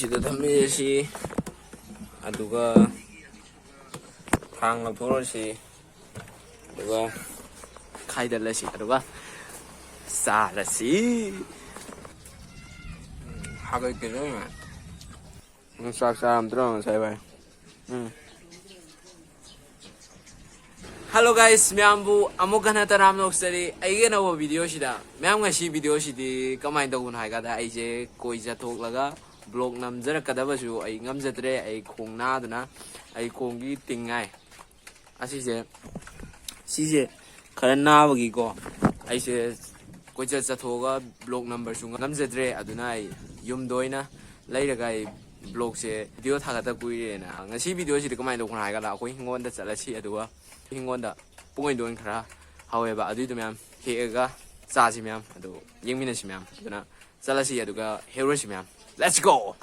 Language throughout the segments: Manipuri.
ꯁꯤꯗ ꯊꯝꯃꯤꯁꯤ ꯑꯗꯨꯒ ꯊꯥꯡ ꯂꯧꯊꯣꯛꯔꯁꯤ ꯑꯗꯨꯒ ꯈꯥꯏꯗꯠꯂꯁꯤ ꯑꯗꯨꯒ ꯆꯥꯔꯁꯤ ꯍꯥꯒꯠꯀꯦ ꯆꯥꯛ ꯆꯥꯔꯝꯗ꯭ꯔꯣ ꯉꯁꯥꯏ ꯚꯥꯏ ꯍꯜꯂꯣ ꯒꯥꯏꯁ ꯃꯌꯥꯝꯕꯨ ꯑꯃꯨꯛ ꯍꯟꯅ ꯇꯔꯥꯝ ꯅꯣꯛꯆꯔꯤ ꯑꯩꯒꯤ ꯑꯅꯧꯕ ꯚꯤꯗꯤꯑꯣꯁꯤꯗ ꯃꯌꯥꯝ ꯉꯁꯤ ꯚꯤꯗꯤꯑꯣꯁꯤꯗꯤ ꯀꯃꯥꯏꯅ ꯇꯧꯕꯅꯣ ꯍꯥꯏꯀꯥꯟꯗ ꯑꯩꯁꯦ ꯀꯣꯏ ꯆꯠꯊꯣꯛꯂꯒ ꯕ꯭ꯂꯣꯛ ꯅꯝꯖꯔꯛꯀꯗꯕꯁꯨ ꯑꯩ ꯉꯝꯖꯗ꯭ꯔꯦ ꯑꯩ ꯈꯣꯡ ꯅꯥꯗꯨꯅ ꯑꯩ ꯈꯣꯡꯒꯤ ꯇꯤꯡꯉꯥꯏ ꯁꯤꯁꯦ ꯈꯔ ꯅꯥꯕꯒꯤꯀꯣ ꯑꯩꯁꯦ ꯀꯣꯏꯆꯠ ꯆꯠꯊꯣꯛꯑꯒ ꯕ꯭ꯂꯣꯛ ꯅꯝꯕꯔꯁꯨ ꯉꯝꯖꯗ꯭ꯔꯦ ꯑꯗꯨꯅ ꯑꯩ ꯌꯨꯝꯗ ꯑꯣꯏꯅ ꯂꯩꯔꯒ ꯑꯩ ꯕ꯭ꯂꯣꯛꯁꯦ ꯚꯤꯗꯤꯑꯣ ꯊꯥꯒꯠꯇ ꯀꯨꯏꯔꯦꯅ ꯉꯁꯤ ꯚꯤꯗꯤꯑꯣꯁꯤꯗꯤ ꯀꯃꯥꯏꯅ ꯇꯧꯕꯅꯣ ꯍꯥꯏꯔꯀꯥꯟꯗ ꯑꯩꯈꯣꯏ ꯍꯤꯡꯒꯣꯜꯗ ꯆꯠꯂꯁꯤ ꯑꯗꯨꯒ ꯍꯤꯡꯒꯣꯜꯗ ꯄꯨꯡꯏꯗꯣꯟ ꯈꯔ ꯍꯧꯋꯦꯕ ꯑꯗꯨꯏꯗꯣ ꯃꯌꯥꯝ ꯍꯦꯛꯑꯒ ꯆꯥꯁꯤ ꯃꯌꯥꯝ ꯑꯗꯨ ꯌꯦꯡꯃꯤꯟꯅꯁꯤ ꯃꯌꯥꯝ ꯑꯗꯨꯅ ꯆꯠꯂꯁꯤ ꯑꯗꯨꯒ ꯍꯦꯛꯎꯔꯁꯤ ꯃꯌꯥꯝ ꯂꯦꯠꯁ ꯒꯣ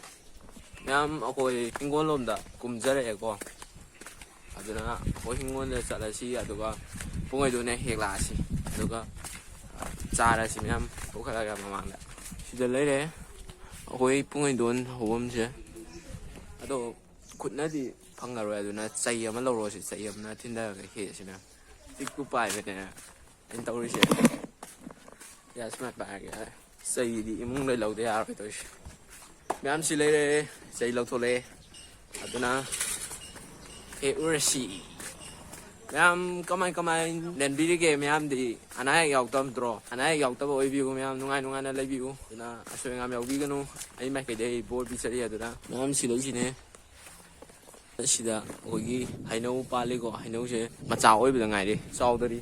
ꯃꯌꯥꯝ ꯑꯩꯈꯣꯏ ꯍꯤꯡꯒꯣꯜ ꯂꯣꯝꯗ ꯀꯨꯝꯖꯔꯛꯑꯦꯀꯣ ꯑꯗꯨꯅ ꯑꯩꯈꯣꯏ ꯍꯤꯡꯒꯣꯜꯗ ꯆꯠꯂꯁꯤ ꯑꯗꯨꯒ ꯄꯨꯡꯏꯗꯣꯟ ꯍꯦꯛꯂꯛꯑꯁꯤ ꯑꯗꯨꯒ ꯆꯥꯔꯁꯤ ꯃꯌꯥꯝ ꯄꯨꯈꯠꯂꯒ ꯃꯃꯥꯡꯗ ꯁꯤꯗ ꯂꯩꯔꯦ ꯑꯩꯈꯣꯏ ꯄꯨꯡꯏꯗꯣꯟ ꯍꯧꯕꯝꯁꯦ ꯑꯗꯣ ꯈꯨꯠꯅꯗꯤ ꯐꯪꯉꯔꯣꯏ ꯑꯗꯨꯅ ꯆꯩ ꯑꯃ ꯂꯧꯔꯣꯁꯤ ꯆꯩ ꯑꯃꯅ ꯊꯤꯟꯊꯔꯒ ꯍꯦꯛꯑꯁꯤꯅ ꯇꯤꯛꯄꯨ ꯄꯥꯏꯕꯅꯦ ꯑꯩꯅ ꯇꯧꯔꯤꯁꯦ ꯁꯨꯃꯥꯏꯅ ꯄꯥꯏꯔꯒꯦ ꯆꯩꯗꯤ ꯏꯃꯨꯡꯗ ꯂꯧꯗ ꯌꯥꯔꯣꯏ ꯇꯧꯔꯤꯁꯦ ꯃꯌꯥꯝ ꯁꯤ ꯂꯩꯔꯦ ꯆꯩ ꯂꯧꯊꯣꯛꯂꯛꯑꯦ ꯑꯗꯨꯅ ꯍꯦꯛꯎꯔꯁꯤ ꯃꯌꯥꯝ ꯀꯃꯥꯏ ꯂꯦꯟꯕꯤꯔꯤꯒꯦ ꯃꯌꯥꯝꯗꯤ ꯑꯅꯥ ꯑꯌꯦꯛ ꯌꯥꯎꯗꯕ ꯅꯠꯇ꯭ꯔꯣ ꯑꯅꯥ ꯑꯌꯦꯛ ꯌꯥꯎꯗꯕ ꯑꯣꯏꯕꯤꯌꯨ ꯃꯌꯥꯝ ꯅꯨꯡꯉꯥꯏ ꯅꯨꯡꯉꯥꯏꯅ ꯂꯩꯕꯤꯌꯨ ꯑꯗꯨꯅ ꯑꯁꯣꯏ ꯑꯉꯥꯝ ꯌꯥꯎꯕꯤꯒꯅꯨ ꯑꯩ ꯃꯥꯏꯀꯩꯗꯩ ꯕꯣꯔ ꯄꯤꯆꯔꯤ ꯑꯗꯨꯅ ꯃꯌꯥꯝ ꯁꯤꯗꯩꯁꯤꯅꯦ ꯁꯤꯗ ꯑꯩꯈꯣꯏꯒꯤ ꯍꯩꯅꯧ ꯄꯥꯜꯂꯤꯀꯣ ꯍꯩꯅꯧꯁꯦ ꯃꯆꯥ ꯑꯣꯏꯕꯗ ꯉꯥꯏꯔꯤ ꯆꯥꯎꯗꯔꯤ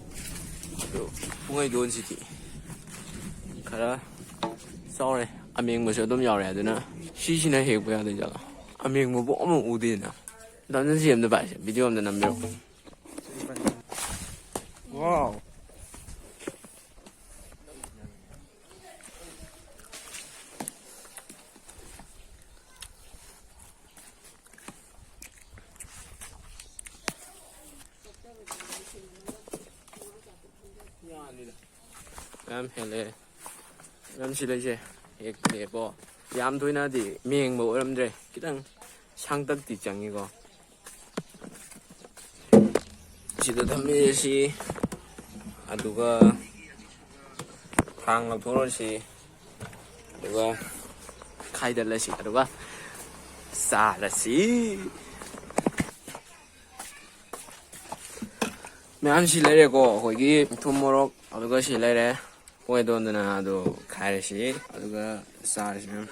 ꯑꯗꯨ ꯄꯨꯡꯏꯗꯣꯟꯁꯤꯗꯤ ꯈꯔ ꯆꯥꯎꯔꯦ ꯑꯃꯦꯡꯕꯁꯨ ꯑꯗꯨꯝ ꯌꯥꯎꯔꯦ ꯑꯗꯨꯅ ꯁꯤꯁꯤꯅ ꯍꯦꯛꯄ ꯌꯥꯗꯣꯏꯖꯥꯠꯂꯣ ꯑꯃꯦꯡꯕꯕꯨ ꯑꯃꯨꯛ ꯎꯗꯦꯅ ꯗꯥꯟꯁꯟꯁꯤ ꯑꯝꯇ ꯄꯥꯏꯁꯦ ꯚꯤꯗꯤꯑꯣ ꯑꯝꯇ ꯅꯝꯕꯤꯔꯣ ꯋꯥꯎ ꯃꯌꯥꯝ ꯍꯦꯜꯂꯛꯑꯦ ꯃꯌꯥꯝ ꯁꯤ ꯂꯩꯁꯦ ꯍꯦꯛꯄꯅꯦꯀꯣ ꯌꯥꯝ ꯊꯣꯏꯅꯗꯤ ꯃꯦꯡꯕ ꯑꯣꯏꯔꯝꯗ꯭ꯔꯦ ꯈꯤꯇꯪ ꯁꯥꯡꯇꯛꯇꯤ ꯆꯪꯉꯤꯀꯣ ꯁꯤꯗ ꯊꯝꯃꯤꯁꯤ ꯑꯗꯨꯒ ꯊꯥꯡ ꯂꯧꯊꯣꯛꯔꯁꯤ ꯑꯗꯨꯒ ꯈꯥꯏꯗꯠꯂꯁꯤ ꯑꯗꯨꯒ ꯆꯥꯔꯁꯤ ꯃꯌꯥꯝ ꯁꯤ ꯂꯩꯔꯦꯀꯣ ꯑꯩꯈꯣꯏꯒꯤ ꯊꯨꯝ ꯃꯣꯔꯣꯛ ꯑꯗꯨꯒ ꯁꯤ ꯂꯩꯔꯦ ꯄꯨꯡꯏꯗꯣꯟꯗꯨꯅ ꯑꯗꯨ ꯈꯥꯏꯔꯁꯤ ꯑꯗꯨꯒ ꯆꯥꯔꯁꯤ ꯃꯌꯥꯝ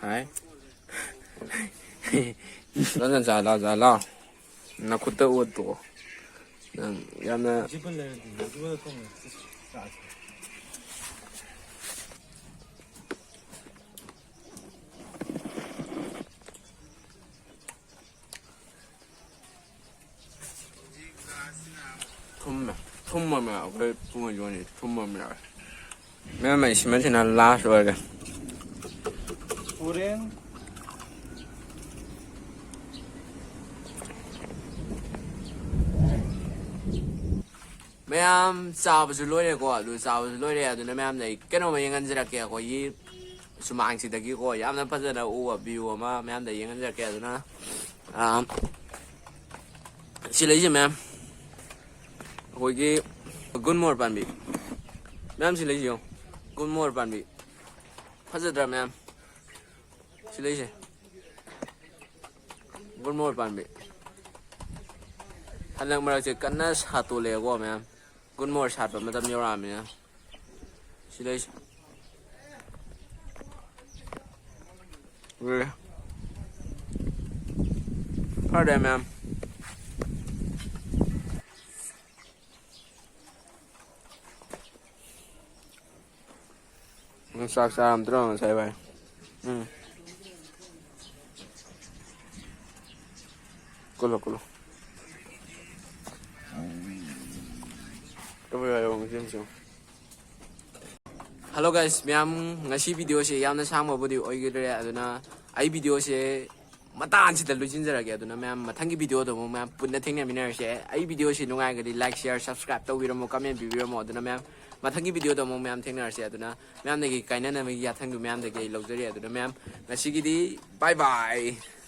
ꯍꯥꯏ ꯅꯪ ꯆꯥ ꯂꯥꯛꯑꯣ ꯅꯈꯨꯠꯇ ꯑꯣꯠꯇꯣ ꯅꯪ ꯌꯥꯝꯅ ꯊꯨꯝꯃꯃꯦ ꯑꯩꯈꯣꯏ ꯄꯨꯡꯏꯗꯣꯟꯁꯤ ꯊꯨꯝꯃꯃꯦ ꯌꯥꯎꯋꯦ ꯃꯌꯥꯝ ꯑꯩ ꯁꯤꯃꯁꯤꯅ ꯂꯥꯁ ꯑꯣꯏꯔꯒꯦ ꯃꯌꯥꯝ ꯆꯥꯕꯁꯨ ꯂꯣꯏꯔꯦꯀꯣ ꯑꯗꯨ ꯆꯥꯕꯁꯨ ꯂꯣꯏꯔꯦ ꯑꯗꯨꯅ ꯃꯌꯥꯝꯗ ꯑꯩ ꯀꯩꯅꯣꯝꯃ ꯌꯦꯡꯍꯟꯖꯔꯛꯀꯦ ꯑꯩꯈꯣꯏꯒꯤ ꯁꯨꯃꯥꯡꯁꯤꯗꯒꯤꯀꯣ ꯌꯥꯝꯅ ꯐꯖꯅ ꯎꯕ ꯚ꯭ꯌꯨ ꯑꯃ ꯃꯌꯥꯝꯗ ꯌꯦꯡꯍꯟꯖꯔꯛꯀꯦ ꯑꯗꯨꯅ ꯁꯤ ꯂꯩꯁꯦ ꯃꯌꯥꯝ ꯑꯩꯈꯣꯏꯒꯤ ꯒꯨꯟꯃꯣꯍꯣꯔ ꯄꯥꯝꯕꯤ ꯃꯌꯥꯝ ꯁꯤ ꯂꯩꯁꯤ ꯌꯦꯡꯉꯣ ꯒꯨꯟꯃꯣꯍꯣꯔ ꯄꯥꯝꯕꯤ ꯐꯖꯗ꯭ꯔꯥ ꯃꯌꯥꯝ ꯁꯤ ꯂꯩꯁꯦ ꯒꯨꯟꯃꯣꯍꯣꯔ ꯄꯥꯝꯕꯤ ꯍꯟꯗꯛ ꯃꯔꯛꯁꯦ ꯀꯟꯅ ꯁꯥꯠꯇꯣꯂꯛꯑꯦꯀꯣ ꯃꯌꯥꯝ ꯒꯨꯟꯃꯣꯍꯣꯔ ꯁꯥꯠꯄ ꯃꯇꯝ ꯌꯧꯔꯛꯑꯕꯅꯤꯅ ꯁꯤ ꯂꯩꯁꯦ ꯐꯔꯦ ꯃꯌꯥꯝ ꯆꯥꯛ ꯆꯥꯔꯝꯗ꯭ꯔꯣ ꯉꯁꯥꯏ ꯚꯥꯏ ꯀꯨꯜꯂꯣ Hello guys, ma'am, ngasi video se yamna sang mabudi oigire aduna ai video se matan sida lujinjarage aduna ma'am mathangi video do ma'am punna thengna minarse ai video se nungai gadi like share subscribe tawiramo comment bibiramo aduna ma'am mathangi video do ma'am thengnarse aduna ma'am nagi kainana me yathang du ma'am dagi logjari aduna ma'am ngasi gidi bye bye.